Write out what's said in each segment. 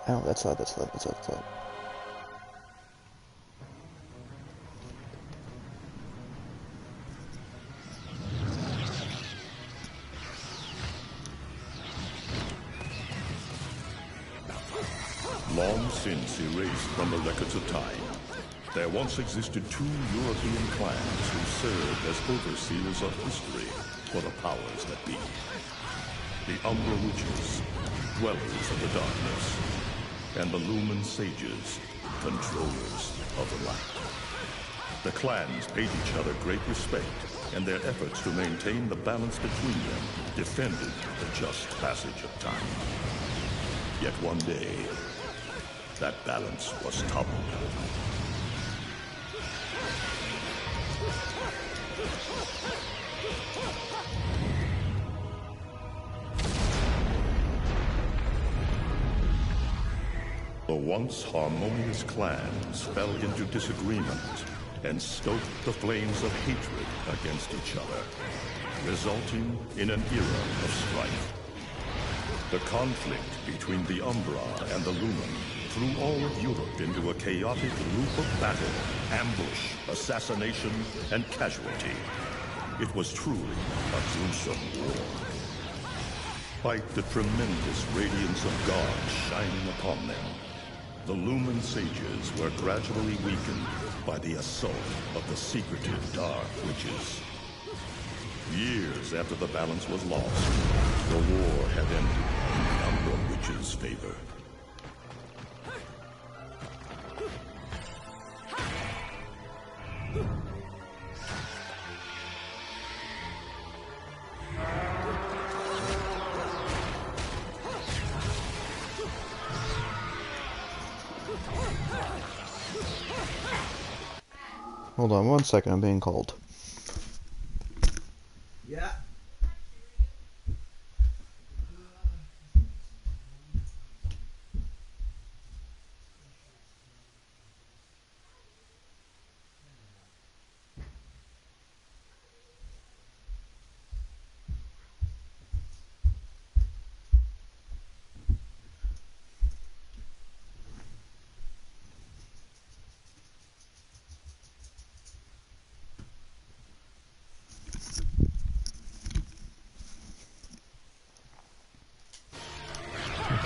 Oh, that's loud, that's loud, that's loud, that's loud. Long since erased from the records of time, there once existed two European clans who served as overseers of history for the powers that be. The Umbra Witches, dwellers of the darkness, and the Lumen Sages, controllers of the light. The clans paid each other great respect, and their efforts to maintain the balance between them defended the just passage of time. Yet one day, that balance was toppled. The once harmonious clans fell into disagreement and stoked the flames of hatred against each other, resulting in an era of strife. The conflict between the Umbra and the Lumen threw all of Europe into a chaotic loop of battle, ambush, assassination, and casualty. It was truly a gruesome war. Despite the tremendous radiance of God shining upon them, the Lumen Sages were gradually weakened by the assault of the secretive Dark Witches. Years after the balance was lost, the war had ended in the Umbra Witches' favor. Hold on 1 second, I'm being called. Yeah.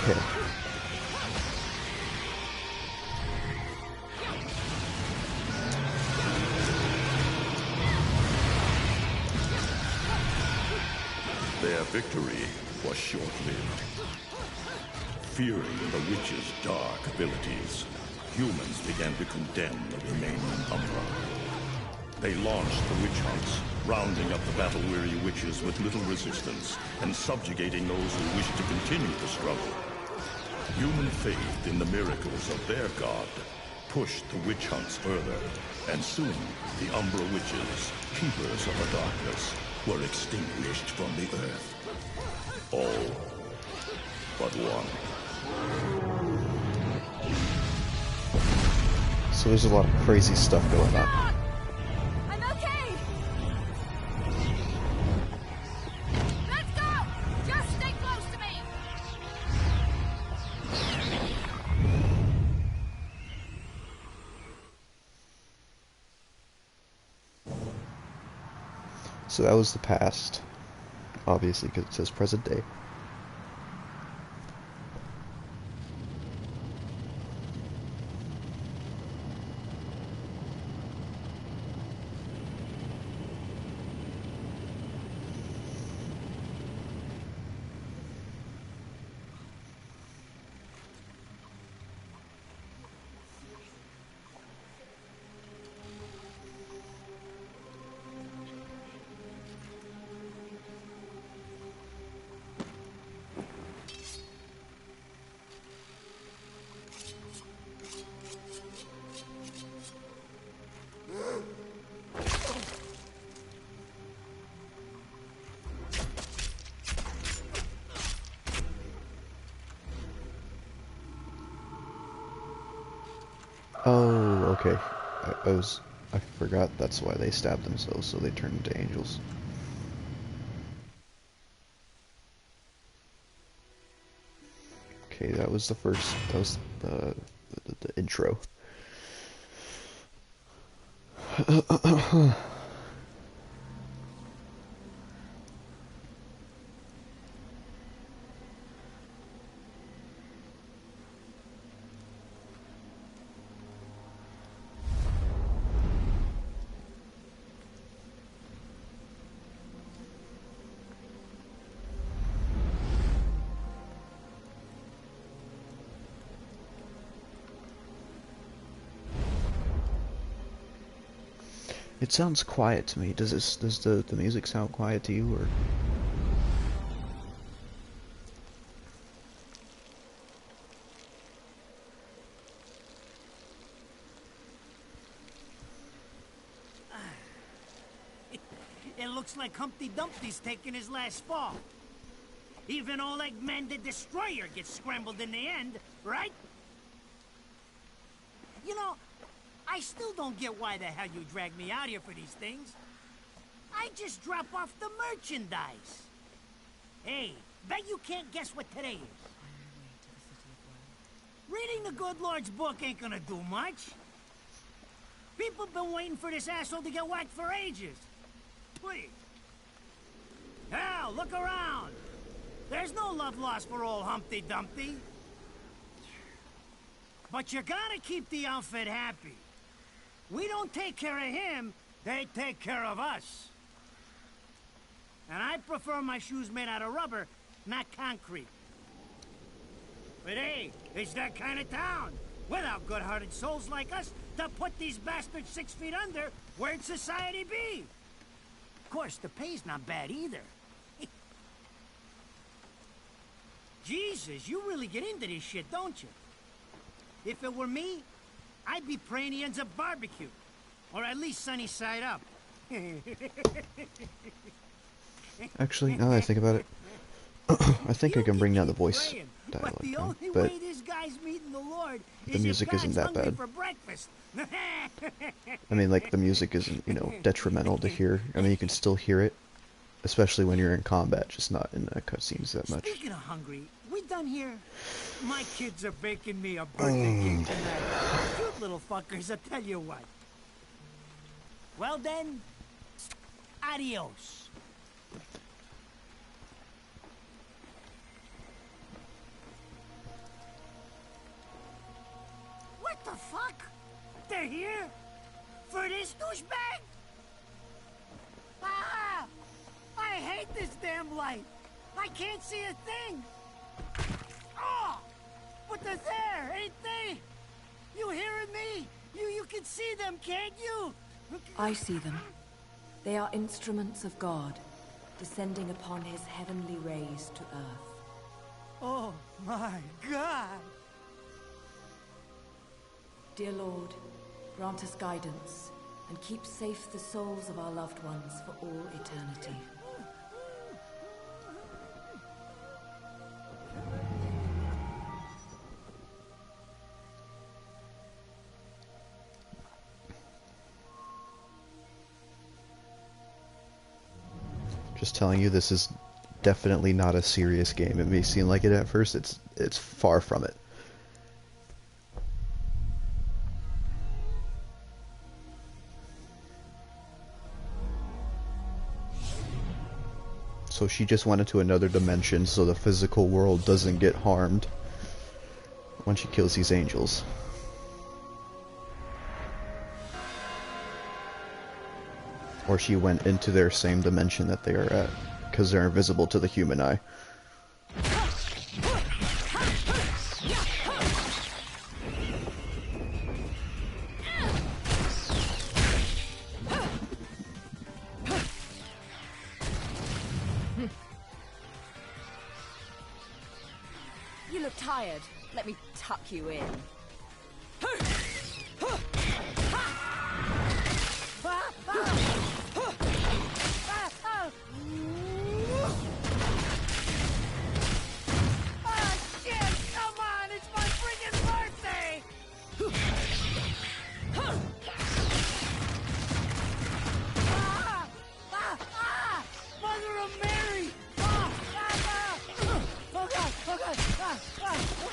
Okay. Their victory was short-lived. Fearing the witches' dark abilities, humans began to condemn the remaining Umbra. They launched the witch hunts, rounding up the battle-weary witches with little resistance and subjugating those who wished to continue the struggle. Human faith in the miracles of their god pushed the witch hunts further, and soon the Umbra Witches, keepers of the darkness, were extinguished from the earth. All but one. So there's a lot of crazy stuff going on. I'm okay! Let's go! Just stay close to me! So that was the past, obviously, because it says present day. Oh, okay. I forgot that's why they stabbed themselves, so they turned into angels. Okay, that was the first. That was the intro. It sounds quiet to me. Does the music sound quiet to you, or? It looks like Humpty Dumpty's taking his last fall. Even old Eggman the Destroyer gets scrambled in the end, right? You know, I still don't get why the hell you dragged me out here for these things. I just drop off the merchandise. Hey, bet you can't guess what today is. Reading the good Lord's book ain't gonna do much. People been waiting for this asshole to get whacked for ages. Please. Hell, look around. There's no love lost for old Humpty Dumpty. But you gotta keep the outfit happy. We don't take care of him, they take care of us. And I prefer my shoes made out of rubber, not concrete. But hey, it's that kind of town. Without good-hearted souls like us to put these bastards 6 feet under, where'd society be? Of course, the pay's not bad either. Jesus, you really get into this shit, don't you? If it were me, I'd be praying he ends up barbecued. Or at least sunny side up. Actually, now that I think about it, I think I can bring down the voice dialogue but the down, only but way this guy's meeting the Lord the is music if isn't God's that hungry bad. for breakfast. I mean, like, the music isn't, detrimental to hear. I mean, you can still hear it, especially when you're in combat, just not in the cutscenes that much. Speaking of hungry, we done here? My kids are baking me a birthday cake tonight. Cute little fuckers, I tell you what. Well then, adios. What the fuck? They're here? For this douchebag? Ah! I hate this damn light. I can't see a thing. Oh! But they're there, ain't they? You hearing me? You can see them, can't you? I see them. They are instruments of God, descending upon his heavenly rays to earth. Oh my God! Dear Lord, grant us guidance, and keep safe the souls of our loved ones for all eternity. Just telling you, this is definitely not a serious game. It may seem like it at first. It's far from it. So she just went into another dimension so the physical world doesn't get harmed when she kills these angels. Or she went into their same dimension that they are at, because they're invisible to the human eye. You look tired. Let me tuck you in.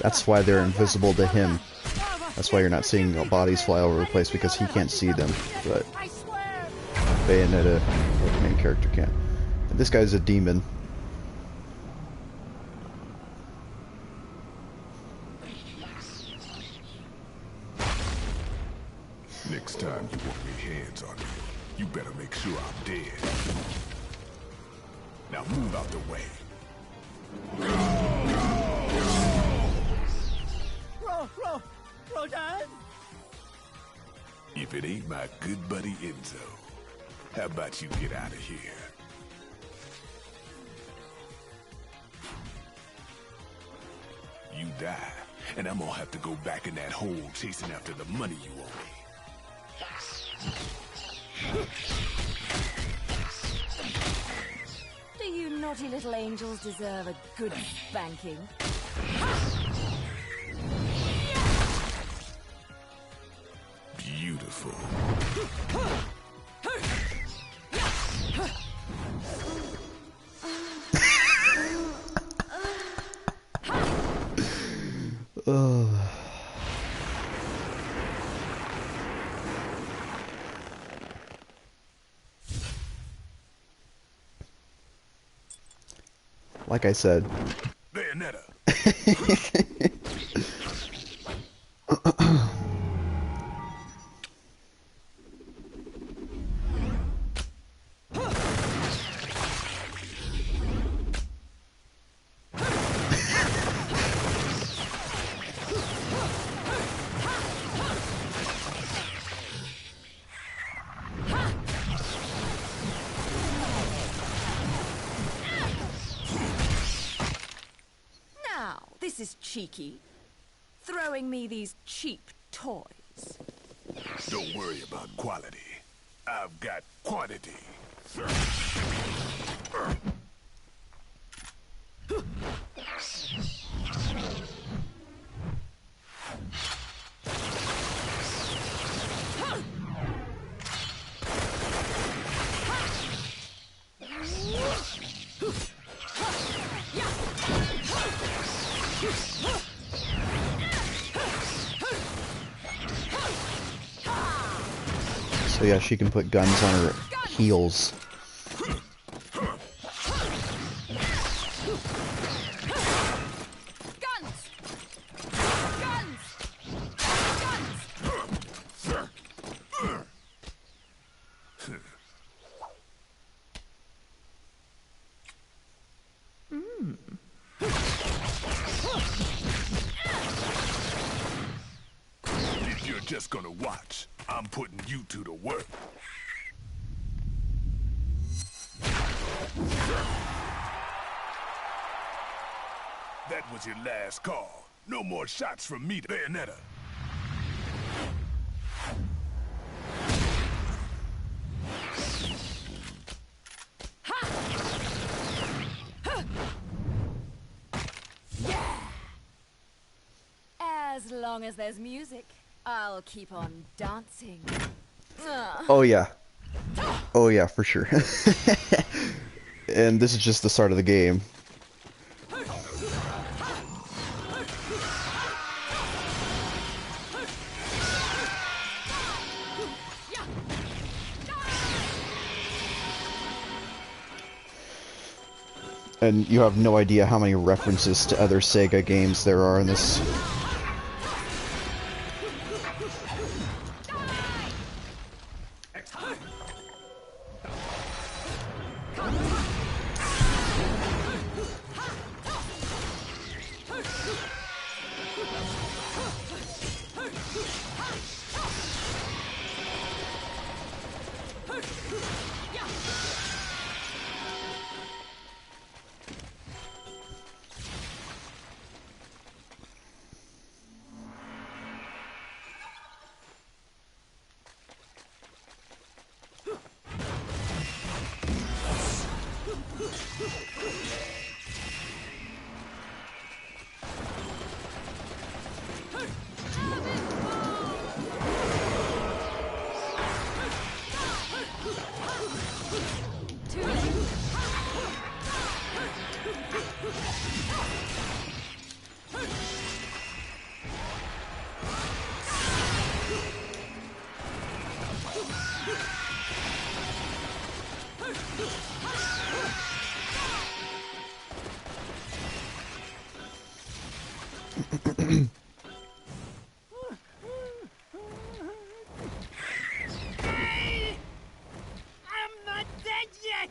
That's why they're invisible to him. That's why you're not seeing bodies fly all over the place, because he can't see them. But Bayonetta, the main character, can. And this guy's a demon. Next time you want your hands on me, you better make sure I'm dead. Now move out the way. Rodan! If it ain't my good buddy Enzo, how about you get out of here? You die, and I'm gonna have to go back in that hole chasing after the money you owe me. Do you naughty little angels deserve a good spanking? Beautiful. Like I said. Bayonetta. This is cheeky. Throwing me these cheap toys. Don't worry about quality. I've got quantity. So yeah, she can put guns on her heels. If you're just gonna watch, I'm putting you to the work. That was your last call. No more shots from me to Bayonetta. As long as there's music, I'll keep on dancing. Oh yeah. Oh yeah, for sure. And this is just the start of the game. And you have no idea how many references to other Sega games there are in this. Hey! I'm not dead yet!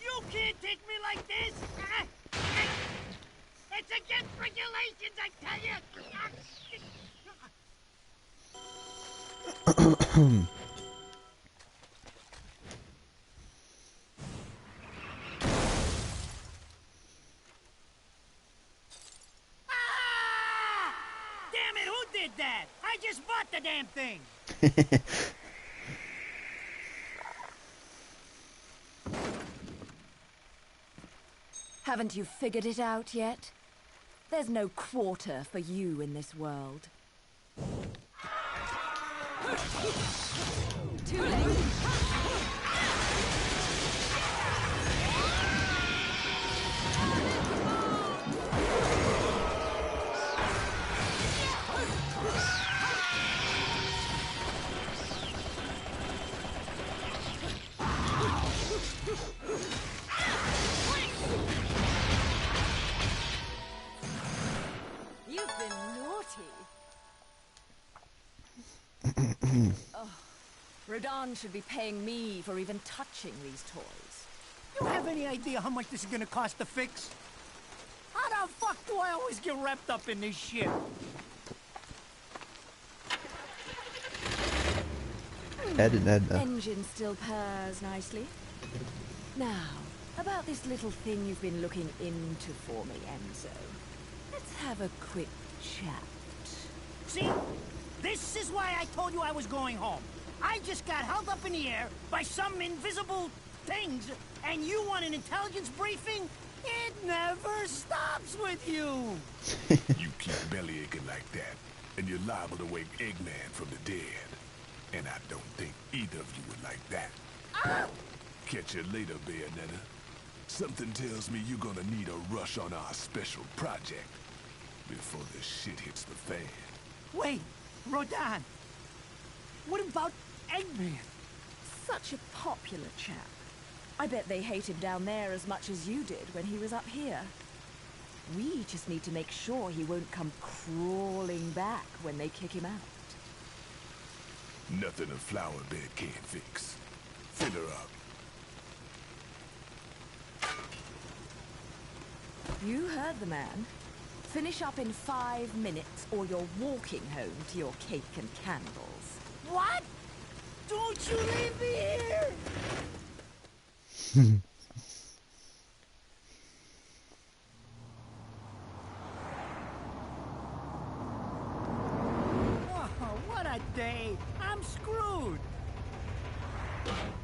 You can't take me like this! It's against regulations, I tell you! Damn it, who did that? I just bought the damn thing! Haven't you figured it out yet? There's no quarter for you in this world. Too late. You've been naughty. Oh, Rodan should be paying me for even touching these toys. You have any idea how much this is gonna cost to fix? How the fuck do I always get wrapped up in this shit? Ed and Edna. Engine still purrs nicely. Now, about this little thing you've been looking into for me, Enzo. Let's have a quick chat. See? This is why I told you I was going home. I just got held up in the air by some invisible things, and you want an intelligence briefing? It never stops with you! You keep belly aching like that, and you're liable to wake Eggman from the dead. And I don't think either of you would like that. Catch you later, Bayonetta. Something tells me you're gonna need a rush on our special project before the shit hits the fan. Wait, Rodan. What about Eggman? Such a popular chap. I bet they hate him down there as much as you did when he was up here. We just need to make sure he won't come crawling back when they kick him out. Nothing a flower bed can't fix. Fill her up. You heard the man. Finish up in 5 minutes or you're walking home to your cake and candles. What? Don't you leave me here! Oh, what a day! I'm screwed!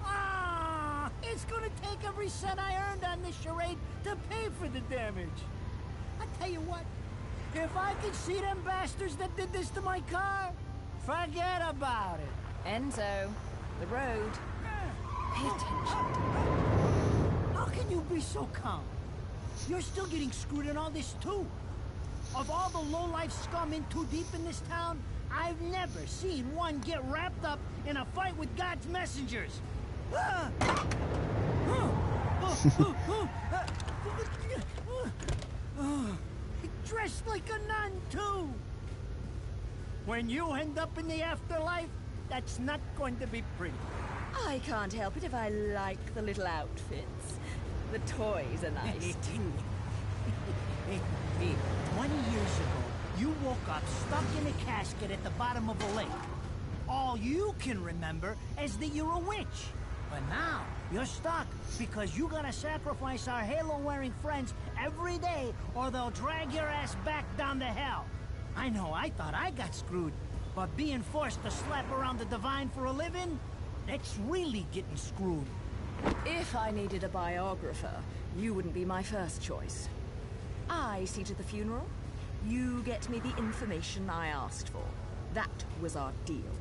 Ah, it's gonna take every cent I earned on this charade to pay for the damage. I tell you what, if I could see them bastards that did this to my car, forget about it. Enzo, the road. Pay attention. How can you be so calm? You're still getting screwed in all this too. Of all the low-life scum in too deep in this town, I've never seen one get wrapped up in a fight with God's messengers. Dressed like a nun too. When you end up in the afterlife, that's not going to be pretty. I can't help it if I like the little outfits. The toys are nice too. Hey, 20 years ago, you woke up stuck in a casket at the bottom of a lake. All you can remember is that you're a witch. But now, you're stuck because you gotta sacrifice our halo-wearing friends every day or they'll drag your ass back down to hell. I know, I thought I got screwed, but being forced to slap around the divine for a living, that's really getting screwed. If I needed a biographer, you wouldn't be my first choice. I see to the funeral. You get me the information I asked for. That was our deal.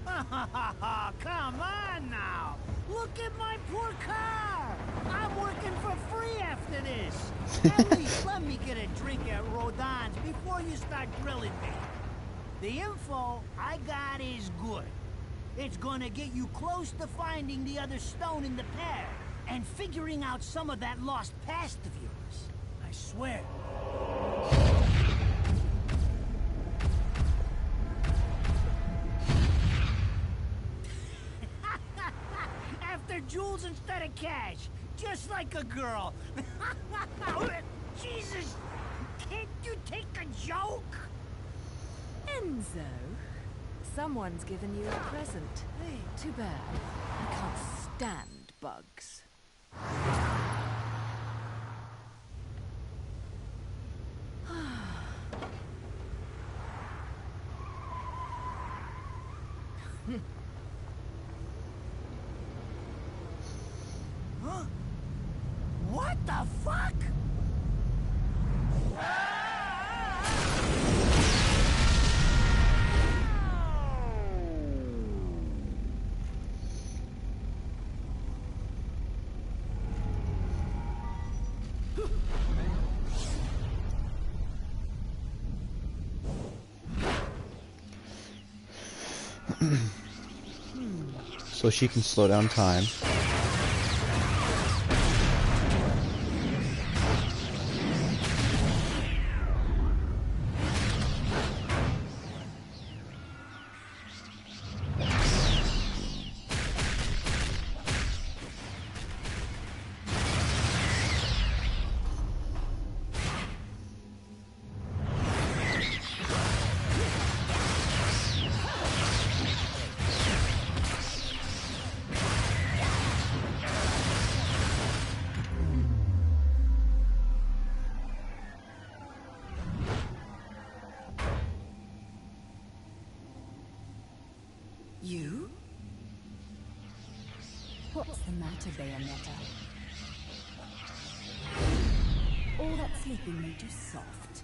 Come on now! Look at my poor car! I'm working for free after this! At least let me get a drink at Rodon's before you start drilling me. The info I got is good. It's gonna get you close to finding the other stone in the pair and figuring out some of that lost past of yours. I swear. After jewels instead of cash, just like a girl. Jesus, can't you take a joke? Enzo, someone's given you a present. Hey, too bad. I can't stand bugs. Huh? What the fuck? So she can slow down time. You? What's the matter, Bayonetta? All that sleeping made you soft.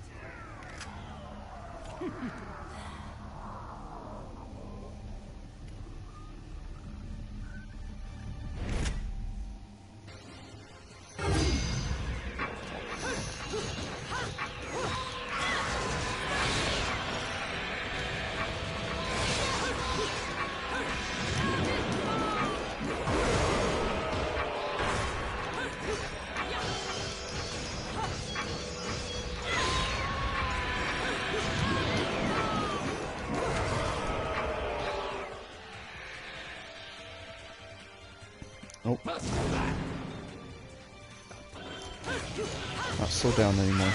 Nope. Not slow down anymore.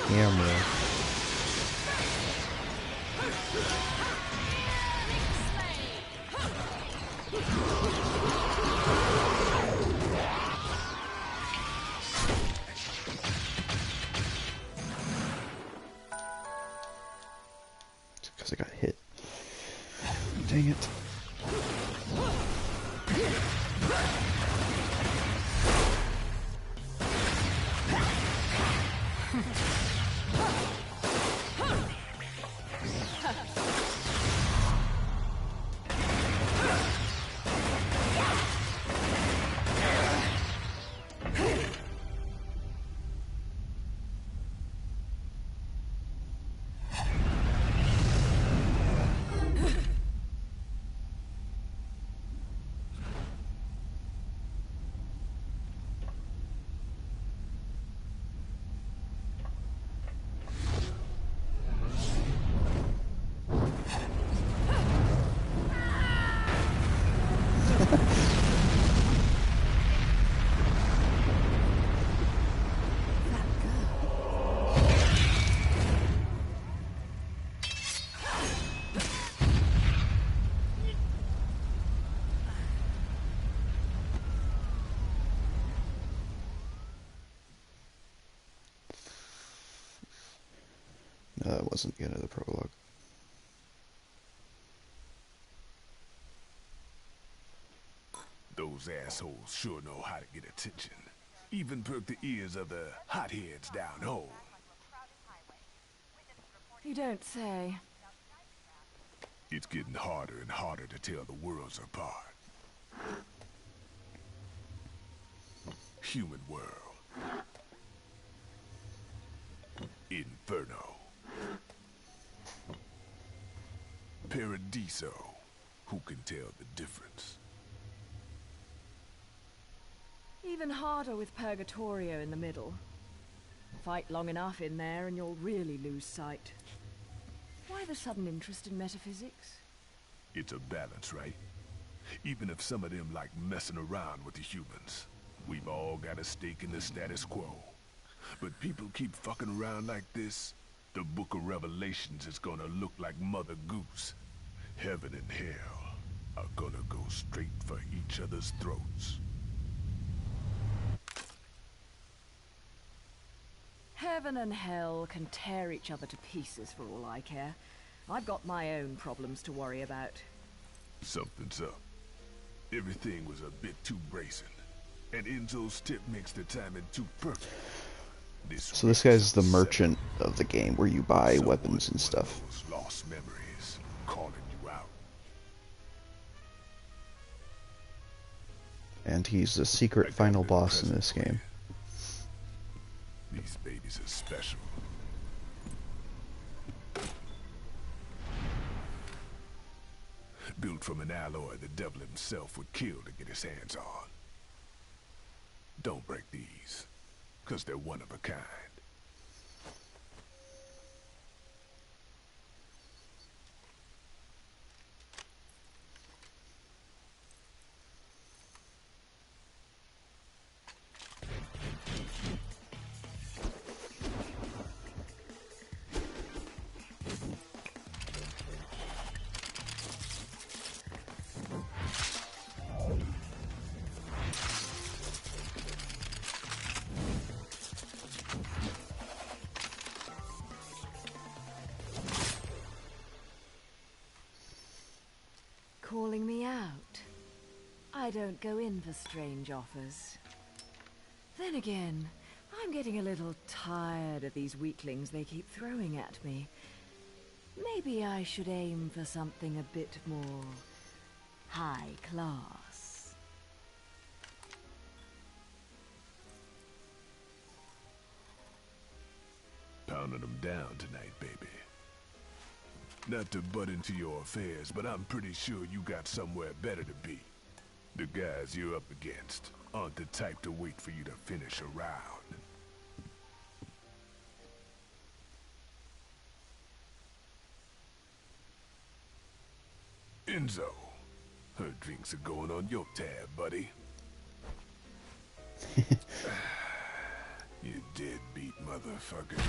Camera. Because I got hit. Dang it. No, that wasn't the end of the prologue. Those assholes sure know how to get attention. Even perk the ears of the hotheads down home. You don't say. It's getting harder and harder to tell the worlds apart. human world. Inferno. Paradiso. Who can tell the difference? Even harder with Purgatorio in the middle. Fight long enough in there and you'll really lose sight. Why the sudden interest in metaphysics? It's a balance, right? Even if some of them like messing around with the humans, we've all got a stake in the status quo. But people keep fucking around like this, the Book of Revelations is gonna look like Mother Goose. Heaven and hell are gonna go straight for each other's throats. Heaven and hell can tear each other to pieces for all I care. I've got my own problems to worry about. Something's up. Everything was a bit too bracing, and Enzo's tip makes the timing too perfect. So this guy's the merchant of the game, where you buy weapons and stuff. Lost memories calling you out. And he's the secret final boss in this game. These babies are special. Built from an alloy the devil himself would kill to get his hands on. Don't break these, 'cause they're one of a kind. Calling me out. I don't go in for strange offers. Then again, I'm getting a little tired of these weaklings they keep throwing at me. Maybe I should aim for something a bit more high class. Pounding them down tonight, baby. Not to butt into your affairs, but I'm pretty sure you got somewhere better to be. The guys you're up against aren't the type to wait for you to finish a round. Enzo, her drinks are going on your tab, buddy. You deadbeat motherfucker.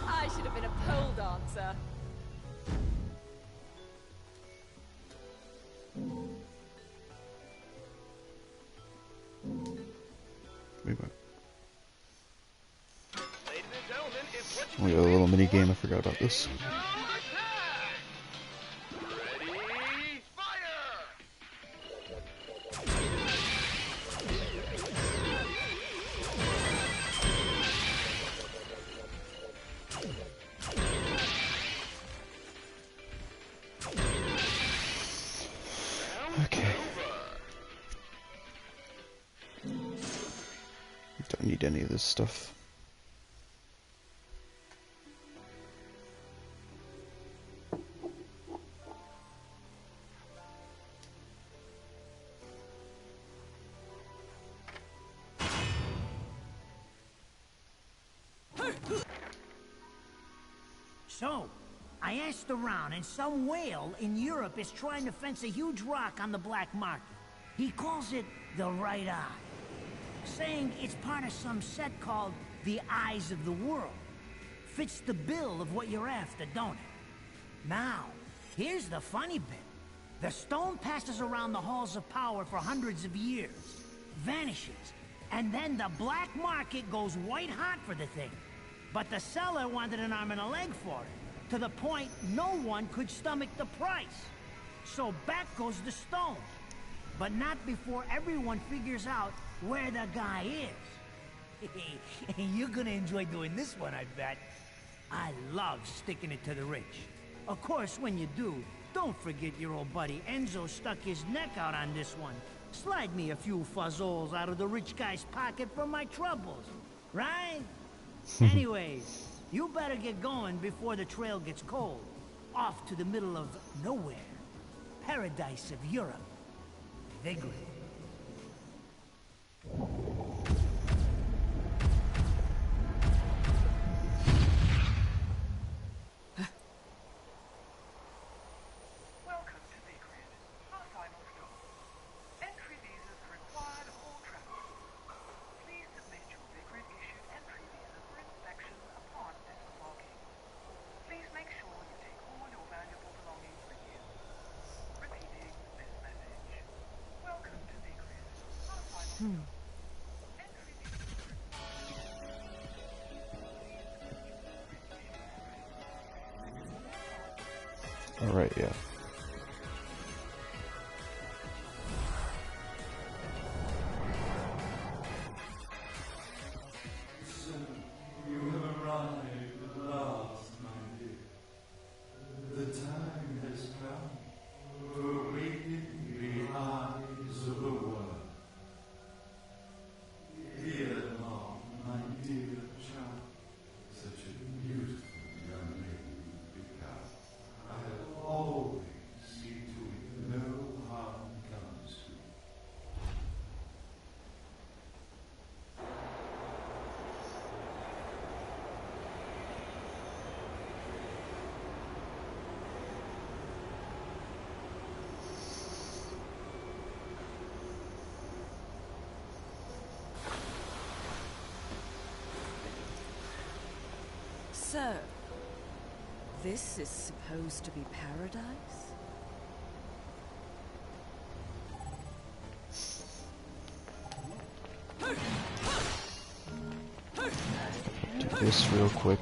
I should have been a pole dancer. We got a little mini game. I forgot about this. Okay. Don't need any of this stuff. So, I asked around, and some whale in Europe is trying to fence a huge rock on the black market. He calls it the right eye, saying it's part of some set called the Eyes of the World. Fits the bill of what you're after, don't it? Now, here's the funny bit. The stone passes around the halls of power for hundreds of years, vanishes, and then the black market goes white hot for the thing. But the seller wanted an arm and a leg for it, to the point no one could stomach the price. So back goes the stone. But not before everyone figures out where the guy is. You're gonna enjoy doing this one, I bet. I love sticking it to the rich. Of course, when you do, don't forget your old buddy Enzo stuck his neck out on this one. Slide me a few fuzzoles out of the rich guy's pocket for my troubles, right? Anyways, you better get going before the trail gets cold. Off to the middle of nowhere. Paradise of Europe. Vigrid. Welcome to Vigrid, our final stop. Entry visas are required of all travelers. Please submit your Vigrid-issued entry visa for inspection upon disembarking. Please make sure you take all your valuable belongings with you. Repeating this message. Welcome to Vigrid, our final stop. Entry visas are Alright, yeah. You have arrived at last, my dear. The time has come to awaken the eyes of the world. Dear mom, my dear child, such a beautiful young lady you've become. I'll always see to it no harm comes to you. So, this is supposed to be paradise? Do this real quick.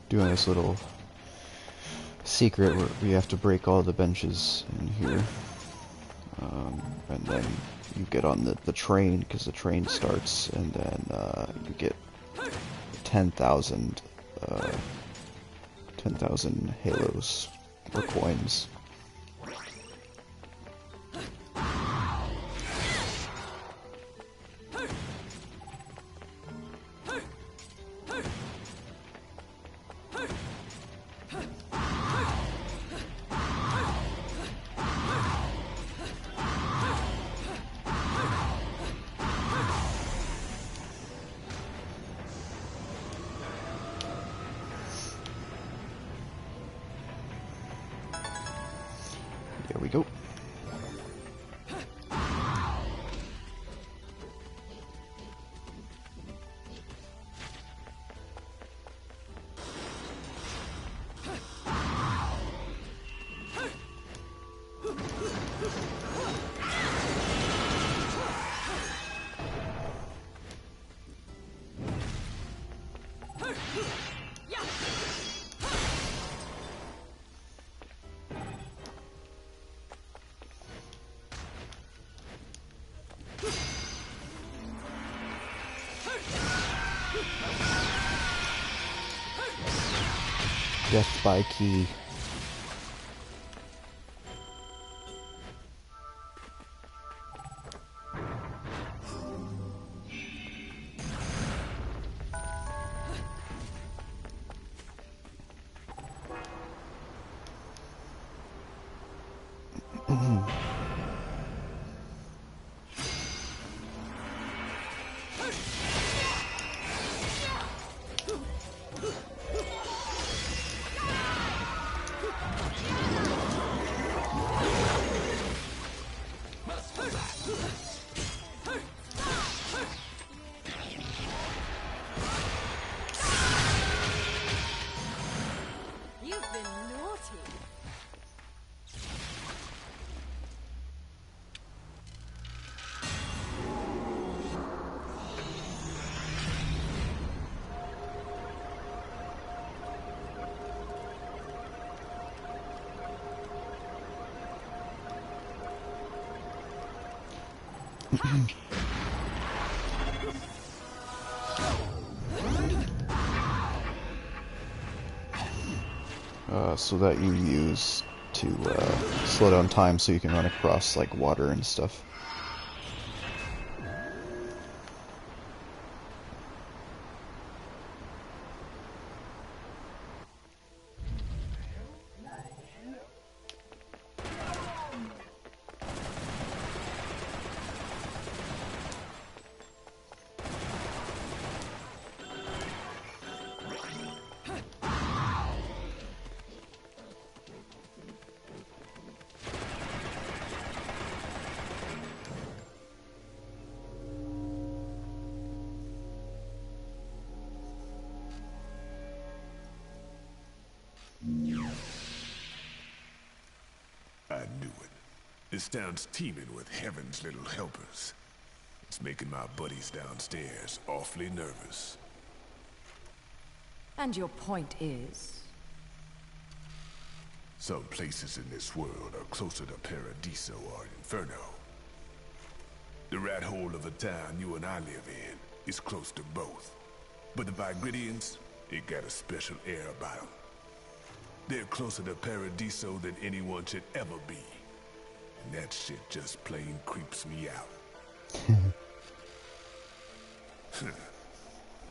Doing this little secret where we have to break all the benches in here, and then you get on the train, because the train starts, and then you get 10,000 10,000 halos or coins. There we go. Death by key. So that you use to slow down time so you can run across like water and stuff. I knew it. This town's teeming with heaven's little helpers. It's making my buddies downstairs awfully nervous. And your point is? Some places in this world are closer to Paradiso or Inferno. The rat hole of a town you and I live in is close to both. But the Vigridians, they got a special air about them. They're closer to Paradiso than anyone should ever be. And that shit just plain creeps me out.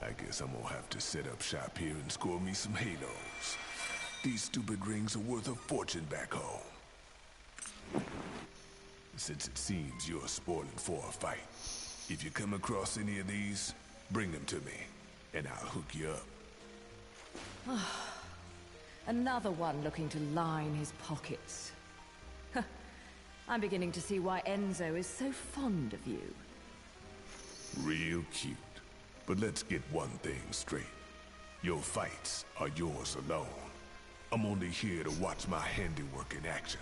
I guess I'm gonna have to set up shop here and score me some halos. These stupid rings are worth a fortune back home. Since it seems you're spoiling for a fight, if you come across any of these, bring them to me, and I'll hook you up. Another one looking to line his pockets. I'm beginning to see why Enzo is so fond of you. Real cute. But let's get one thing straight. Your fights are yours alone. I'm only here to watch my handiwork in action.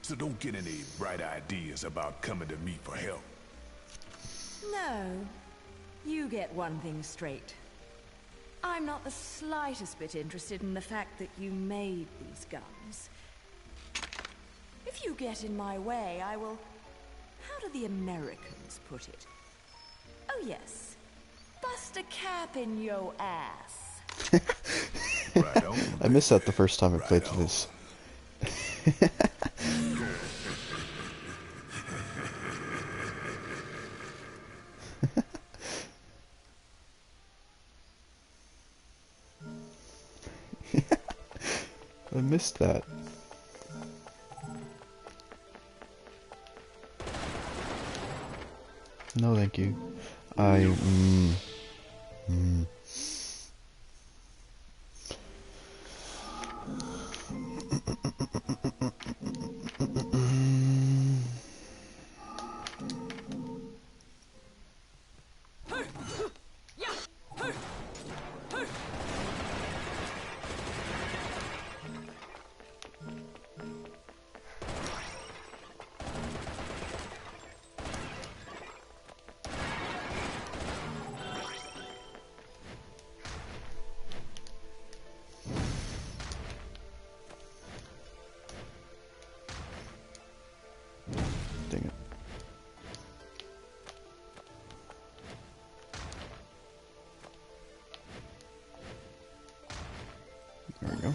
So don't get any bright ideas about coming to me for help. No. You get one thing straight. I'm not the slightest bit interested in the fact that you made these guns. If you get in my way, I will... How do the Americans put it? Oh yes. Bust a cap in your ass. Right on. I missed that the first time I played through this. I missed that. No, thank you. Dang it. There we go.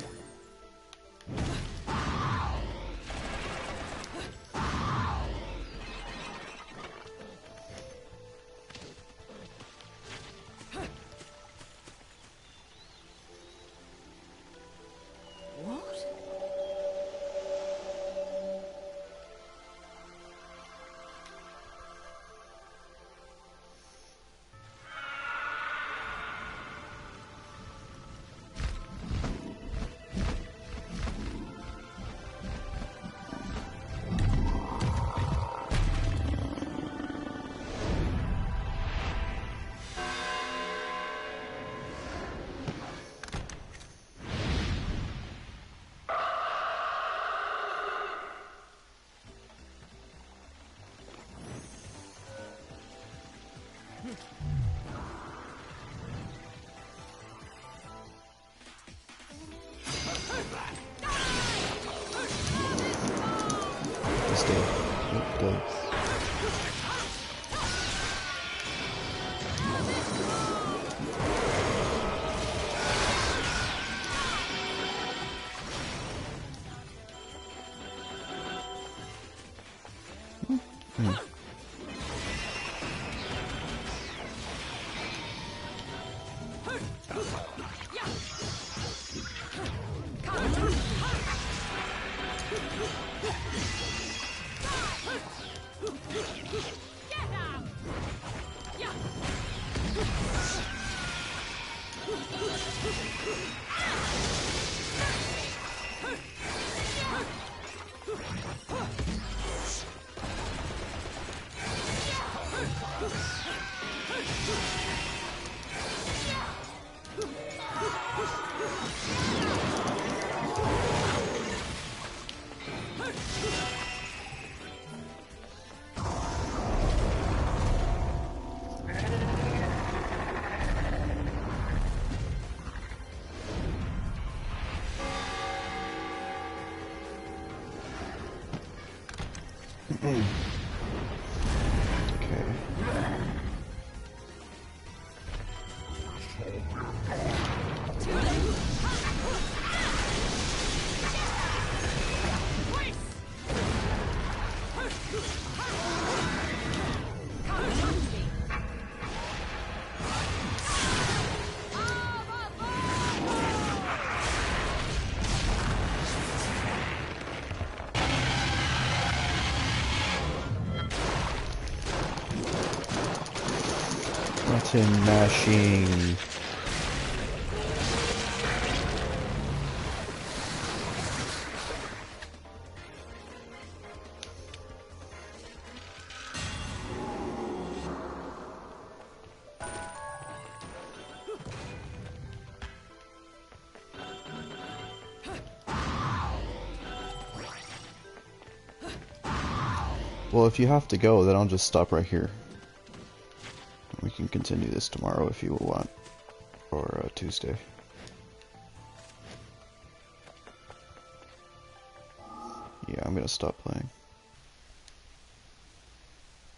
What? He's dead. Yep, dead. Okay. Button mashing. Well, if you have to go, then I'll just stop right here. We can continue this tomorrow if you want, or Tuesday. Yeah, I'm gonna stop playing.